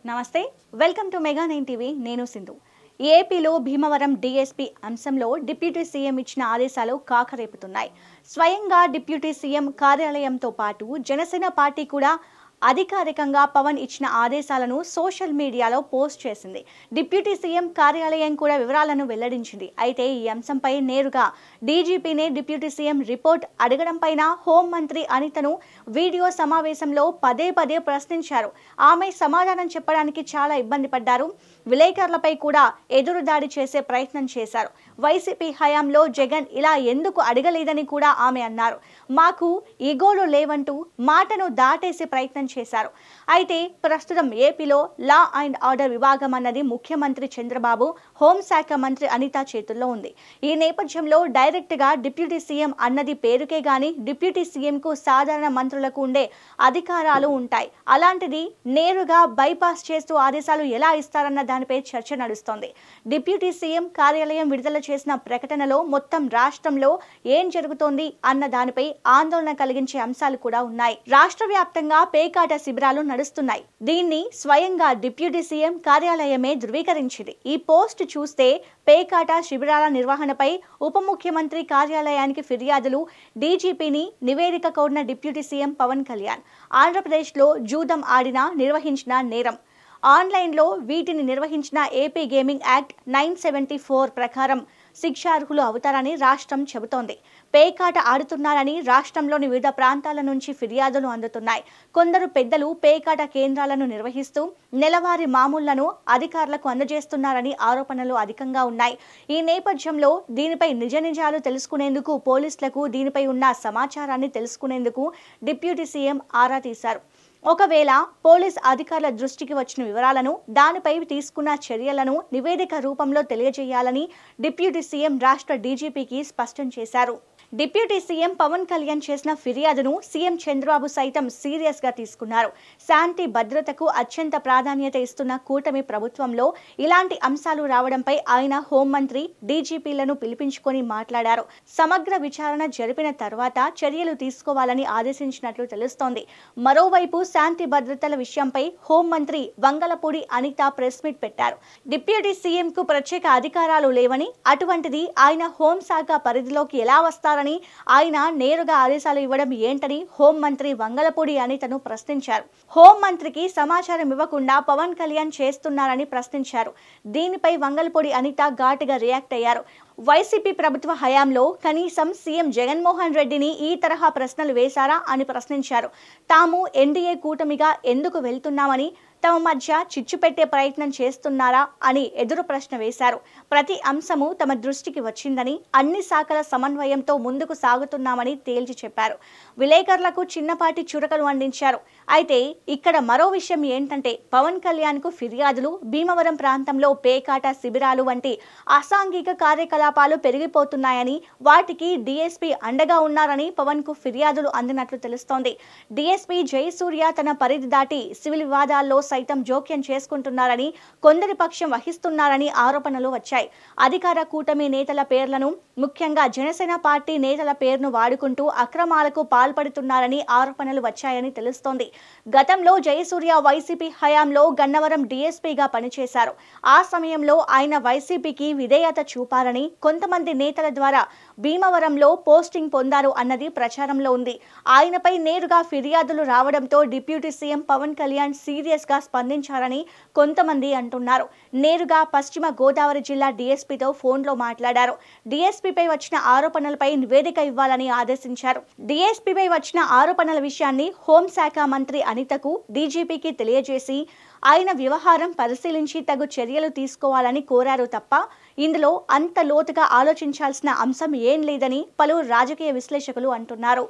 నమస్తే welcome to mega 9 TV నేను సింధు ఏపీలో భీమవరం డీఎస్పీ అంశంలో డిప్యూటీ సీఎం ఇచ్చిన ఆదేశాలు కాకరేపుతున్నాయి. స్వయంగా డిప్యూటీ సీఎం కార్యాలయంతో పాటు జనసేన పార్టీ కూడా అధికారికంగా పవన్ ఇచ్చిన ఆదేశాలను సోషల్ మీడియాలో పోస్ట్ చేసింది. డిప్యూటీ సీఎం కార్యాలయం కూడా వివరాలను వెల్లడించింది. అయితే ఈ అంశంపై నేరుగా డీజీపీనే డిప్యూటీ సీఎం రిపోర్ట్ అడగడంపైన హోంమంత్రి అనితను వీడియో సమావేశంలో పదే ప్రశ్నించారు. ఆమె సమాధానం చెప్పడానికి చాలా ఇబ్బంది పడ్డారు. విలేకరులపై కూడా ఎదురుదాడి చేసే ప్రయత్నం చేశారు. వైసీపీ హయాంలో జగన్ ఇలా ఎందుకు అడగలేదని కూడా ఆమె అన్నారు. మాకు ఈగోలు లేవంటూ మాటను దాటేసే ప్రయత్నం చేశారు. అయితే ప్రస్తుతం ఏపీలో లా అండ్ ఆర్డర్ విభాగం అన్నది ముఖ్యమంత్రి చంద్రబాబు, హోంశాఖ మంత్రి అనిత చేతుల్లో ఉంది. ఈ నేపథ్యంలో డైరెక్ట్ గా డిప్యూటీ సీఎం అన్నది పేరుకే గాని డిప్యూటీ సీఎం కు సాధారణ మంత్రులకు ఉండే అధికారాలు ఉంటాయి. అలాంటిది నేరుగా బైపాస్ చేస్తూ ఆదేశాలు ఎలా ఇస్తారన్న దానిపై చర్చ నడుస్తోంది. డిప్యూటీ సీఎం కార్యాలయం విడుదల చేసిన ప్రకటనలో మొత్తం రాష్ట్రంలో ఏం జరుగుతోంది అన్న దానిపై ఆందోళన కలిగించే అంశాలు కూడా ఉన్నాయి. రాష్ట్ర వ్యాప్తంగా పేకాట శిబిరాలు నడుస్తున్నాయి. దీన్ని స్వయంగా డిప్యూటీ సీఎం కార్యాలయమే ధృవీకరించింది. ఈ పోస్ట్ చూస్తే పేకాట శిబిరాల నిర్వహణపై ఉప ముఖ్యమంత్రి కార్యాలయానికి ఫిర్యాదులు, డీజీపీని నివేదిక కోరిన డిప్యూటీ సీఎం పవన్ కళ్యాణ్. ఆంధ్రప్రదేశ్లో జూదం ఆడినా నిర్వహించిన నేరం, ఆన్లైన్లో వీటిని నిర్వహించిన ఏపీ గేమింగ్ యాక్ట్ 974 ప్రకారం శిక్షార్హులు అవుతారని రాష్ట్రం చెబుతోంది. పేకాట ఆడుతున్నారని రాష్ట్రంలోని వివిధ ప్రాంతాల నుంచి ఫిర్యాదులు అందుతున్నాయి. కొందరు పెద్దలు పేకాట కేంద్రాలను నిర్వహిస్తూ నెలవారీ మామూళ్లను అధికారులకు అందజేస్తున్నారని ఆరోపణలు అధికంగా ఉన్నాయి. ఈ నేపథ్యంలో దీనిపై నిజాలు తెలుసుకునేందుకు పోలీసులకు దీనిపై ఉన్న సమాచారాన్ని తెలుసుకునేందుకు డిప్యూటీ సీఎం ఆరా తీశారు. ఒకవేళ పోలీస్ అధికారుల దృష్టికి వచ్చిన వివరాలను, దానిపై తీసుకున్న చర్యలను నివేదిక రూపంలో తెలియజేయాలని డిప్యూటీ సీఎం రాష్ట్ర డీజీపీకి స్పష్టం చేశారు. డిప్యూటీ సీఎం పవన్ కళ్యాణ్ చేసిన ఫిర్యాదును సీఎం చంద్రబాబు సైతం సీరియస్ గా తీసుకున్నారు. శాంతి భద్రతకు అత్యంత ప్రాధాన్యత ఇస్తున్న కూటమి ప్రభుత్వంలో ఇలాంటి అంశాలు రావడంపై ఆయన హోంమంత్రి, డీజీపీలను పిలిపించుకొని మాట్లాడారు. సమగ్ర విచారణ జరిపిన తర్వాత చర్యలు తీసుకోవాలని ఆదేశించినట్లు తెలుస్తోంది. మరోవైపు శాంతి భద్రతల విషయంపై హోంమంత్రి వంగలపూడి అనిత ప్రెస్ మీట్ పెట్టారు. డిప్యూటీ సీఎం కు ప్రత్యేక అధికారాలు లేవని, అటువంటిది ఆయన హోంశాఖ పరిధిలోకి ఎలా వస్తారని, ఆయన నేరుగా ఆదేశాలు ఇవ్వడం ఏంటని హోంమంత్రి వంగలపూడి అనితను ప్రశ్నించారు. హోంమంత్రికి సమాచారం ఇవ్వకుండా పవన్ కళ్యాణ్ చేస్తున్నారని ప్రశ్నించారు. దీనిపై వంగలపూడి అనిత ఘాటుగా రియాక్ట్ అయ్యారు. వైసీపీ ప్రభుత్వ హయాంలో కనీసం సీఎం జగన్మోహన్ రెడ్డిని ఈ తరహా ప్రశ్నలు వేశారా అని ప్రశ్నించారు. తాము ఎన్డీఏ కూటమిగా ఎందుకు వెళ్తున్నామని, తమ మధ్య చిచ్చు పెట్టే ప్రయత్నం చేస్తున్నారా అని ఎదురు ప్రశ్న వేశారు. ప్రతి అంశము తమ దృష్టికి వచ్చిందని, అన్ని శాఖల సమన్వయంతో ముందుకు సాగుతున్నామని తేల్చి చెప్పారు. విలేకరులకు చిన్నపాటి చురకలు అందించారు. అయితే ఇక్కడ మరో విషయం ఏంటంటే, పవన్ కళ్యాణ్ కు ఫిర్యాదులు, భీమవరం ప్రాంతంలో పేకాట శిబిరాలు వంటి అసాంఘిక కార్యకలాపాలు పెరిగిపోతున్నాయని, వాటికి డీఎస్పీ అండగా ఉన్నారని పవన్ కు ఫిర్యాదులు అందినట్లు తెలుస్తోంది. డీఎస్పీ జయసూర్య తన పరిధి దాటి సివిల్ వివాదాల్లో సైతం జోక్యం చేసుకుంటున్నారని, కొందరి పక్షం వహిస్తున్నారని ఆరోపణలు వచ్చాయి. అధికార కూటమి నేతల పేర్లను, ముఖ్యంగా జనసేన పార్టీ నేతల పేరును వాడుకుంటూ అక్రమాలకు పాల్పడుతున్నారని ఆరోపణలు వచ్చాయని తెలుస్తోంది. గతంలో జయసూర్య వైసీపీ హయాంలో గన్నవరం డీఎస్పీగా పనిచేశారు. ఆ సమయంలో ఆయన వైసీపీకి విధేయత చూపారని, కొంతమంది నేతల ద్వారా భీమవరంలో పోస్టింగ్ పొందారు అన్నది ప్రచారంలో ఉంది. ఆయనపై నేరుగా ఫిర్యాదులు రావడంతో deputy CM Pawan Kalyan serious గా స్పందించారని కొంతమంది అంటున్నారు. నేరుగా పశ్చిమ గోదావరి జిల్లా డీఎస్పీతో ఫోన్లో మాట్లాడారు. డీఎస్పీపై వచ్చిన ఆరోపణలపై నివేదిక ఇవ్వాలని ఆదేశించారు. డీఎస్పీపై వచ్చిన ఆరోపణల విషయాన్ని హోంశాఖ మంత్రి అనితకు, డీజీపీకి తెలియజేసి ఆయన వ్యవహారం పరిశీలించి తగు చర్యలు తీసుకోవాలని కోరారు తప్ప ఇందులో అంత లోతుగా ఆలోచించాల్సిన అంశం ఏం లేదని పలువురు రాజకీయ విశ్లేషకులు అంటున్నారు.